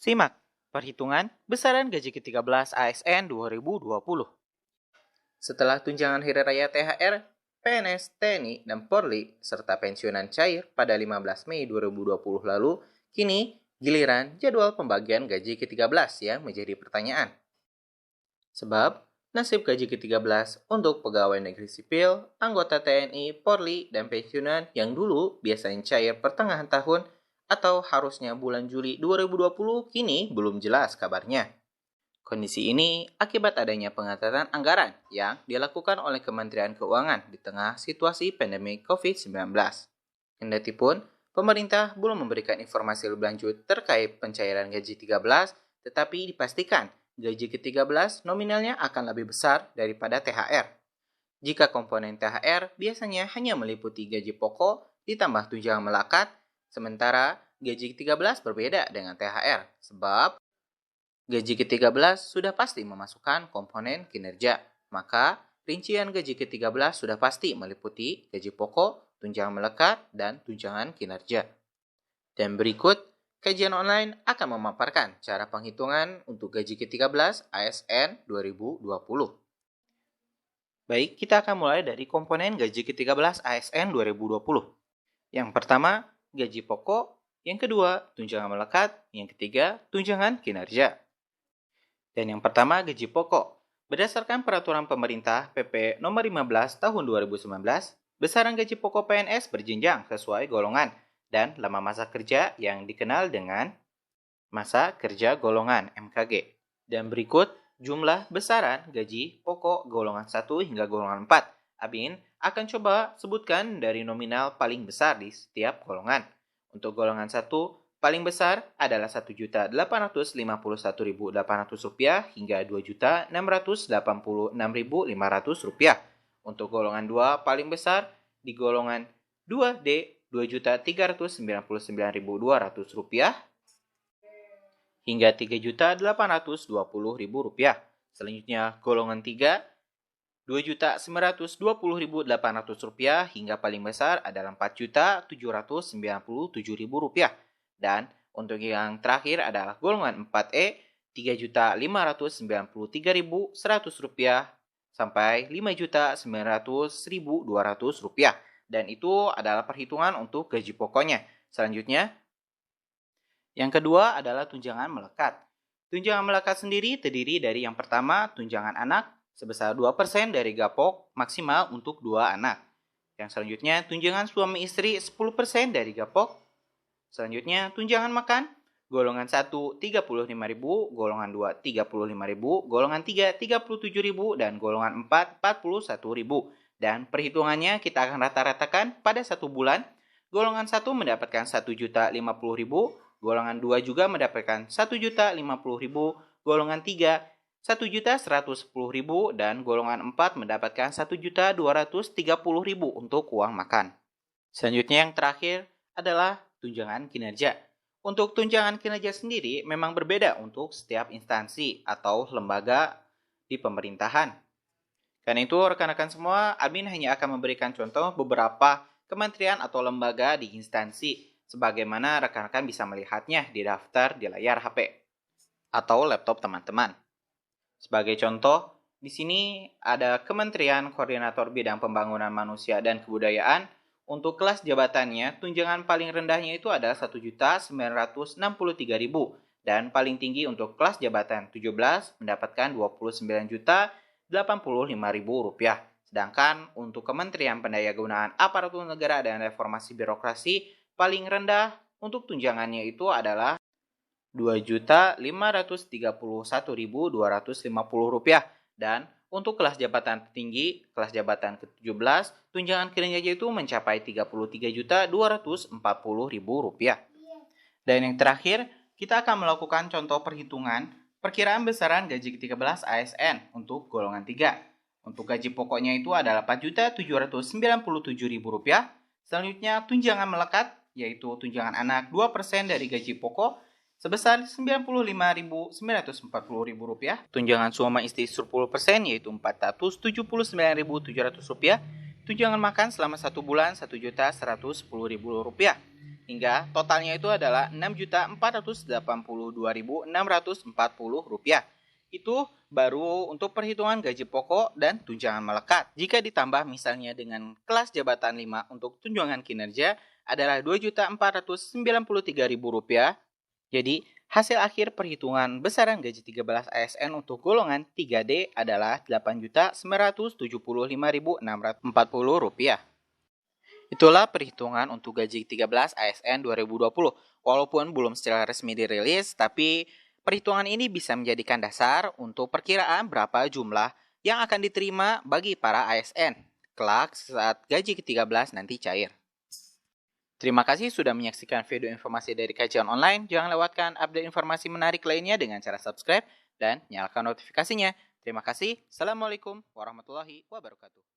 Simak perhitungan besaran gaji ke-13 ASN 2020. Setelah tunjangan hari raya THR, PNS, TNI, dan Polri, serta pensiunan cair pada 15 Mei 2020 lalu, kini giliran jadwal pembagian gaji ke-13 yang menjadi pertanyaan. Sebab, nasib gaji ke-13 untuk pegawai negeri sipil, anggota TNI, Polri, dan pensiunan yang dulu biasanya cair pertengahan tahun atau harusnya bulan Juli 2020 kini belum jelas kabarnya. Kondisi ini akibat adanya pengetatan anggaran yang dilakukan oleh Kementerian Keuangan di tengah situasi pandemi COVID-19. Kendatipun, pemerintah belum memberikan informasi lebih lanjut terkait pencairan gaji 13, tetapi dipastikan gaji ke-13 nominalnya akan lebih besar daripada THR. Jika komponen THR biasanya hanya meliputi gaji pokok ditambah tunjangan melekat, sementara gaji ke-13 berbeda dengan THR, sebab gaji ke-13 sudah pasti memasukkan komponen kinerja, maka rincian gaji ke-13 sudah pasti meliputi gaji pokok, tunjangan melekat, dan tunjangan kinerja. Dan berikut, kajian online akan memaparkan cara penghitungan untuk gaji ke-13 ASN 2020. Baik, kita akan mulai dari komponen gaji ke-13 ASN 2020. Yang pertama, gaji pokok. Yang kedua, tunjangan melekat. Yang ketiga, tunjangan kinerja. Dan yang pertama, gaji pokok. Berdasarkan peraturan pemerintah PP nomor 15 tahun 2019, besaran gaji pokok PNS berjenjang sesuai golongan dan lama masa kerja yang dikenal dengan masa kerja golongan MKG. Dan berikut jumlah besaran gaji pokok golongan 1 hingga golongan 4. Abin akan coba sebutkan dari nominal paling besar di setiap golongan. Untuk golongan 1, paling besar adalah Rp1.851.800 hingga Rp2.686.500. Untuk golongan 2 paling besar di golongan 2D Rp2.399.200 hingga Rp3.820.000. Selanjutnya golongan 3 Rp2.920.800 hingga paling besar adalah Rp4.797.000. Dan untuk yang terakhir adalah golongan 4E Rp3.593.100 sampai Rp5.900.200. Dan itu adalah perhitungan untuk gaji pokoknya. Selanjutnya, yang kedua adalah tunjangan melekat. Tunjangan melekat sendiri terdiri dari yang pertama, tunjangan anak sebesar 2% dari gapok maksimal untuk 2 anak. Yang selanjutnya, tunjangan suami istri 10% dari gapok. Selanjutnya, tunjangan makan, golongan 1 Rp35.000, golongan 2 Rp35.000, golongan 3 Rp37.000, dan golongan 4 Rp41.000. Dan perhitungannya kita akan rata-ratakan pada 1 bulan. Golongan 1 mendapatkan Rp1.050.000, golongan 2 juga mendapatkan Rp1.050.000, golongan 3 Rp1.110.000, dan golongan 4 mendapatkan Rp1.230.000 untuk uang makan. Selanjutnya yang terakhir adalah tunjangan kinerja. Untuk tunjangan kinerja sendiri memang berbeda untuk setiap instansi atau lembaga di pemerintahan. Karena itu rekan-rekan semua, admin hanya akan memberikan contoh beberapa kementerian atau lembaga di instansi, sebagaimana rekan-rekan bisa melihatnya di daftar di layar HP atau laptop teman-teman. Sebagai contoh, di sini ada Kementerian Koordinator Bidang Pembangunan Manusia dan Kebudayaan. Untuk kelas jabatannya, tunjangan paling rendahnya itu adalah Rp1.963.000 dan paling tinggi untuk kelas jabatan 17 mendapatkan Rp29.085.000. Sedangkan untuk Kementerian Pendayagunaan Aparatur Negara dan Reformasi Birokrasi, paling rendah untuk tunjangannya itu adalah Rp2.531.250 dan untuk kelas jabatan tertinggi, kelas jabatan ke-17, tunjangan kinerja itu mencapai Rp33.240.000. Dan yang terakhir, kita akan melakukan contoh perhitungan perkiraan besaran gaji ke-13 ASN untuk golongan 3. Untuk gaji pokoknya itu adalah Rp4.797.000. Selanjutnya tunjangan melekat, yaitu tunjangan anak 2% dari gaji pokok sebesar Rp95.940.000. Tunjangan suami istri 10% yaitu Rp479.700. Tunjangan makan selama 1 bulan Rp1.110.000. hingga totalnya itu adalah Rp6.482.640. Itu baru untuk perhitungan gaji pokok dan tunjangan melekat. Jika ditambah misalnya dengan kelas jabatan 5 untuk tunjangan kinerja adalah Rp2.493.000. Jadi, hasil akhir perhitungan besaran gaji 13 ASN untuk golongan 3D adalah Rp8.975.640. Itulah perhitungan untuk gaji 13 ASN 2020. Walaupun belum secara resmi dirilis, tapi perhitungan ini bisa menjadikan dasar untuk perkiraan berapa jumlah yang akan diterima bagi para ASN kelak saat gaji ke-13 nanti cair. Terima kasih sudah menyaksikan video informasi dari kajian online. Jangan lewatkan update informasi menarik lainnya dengan cara subscribe dan nyalakan notifikasinya. Terima kasih. Assalamualaikum warahmatullahi wabarakatuh.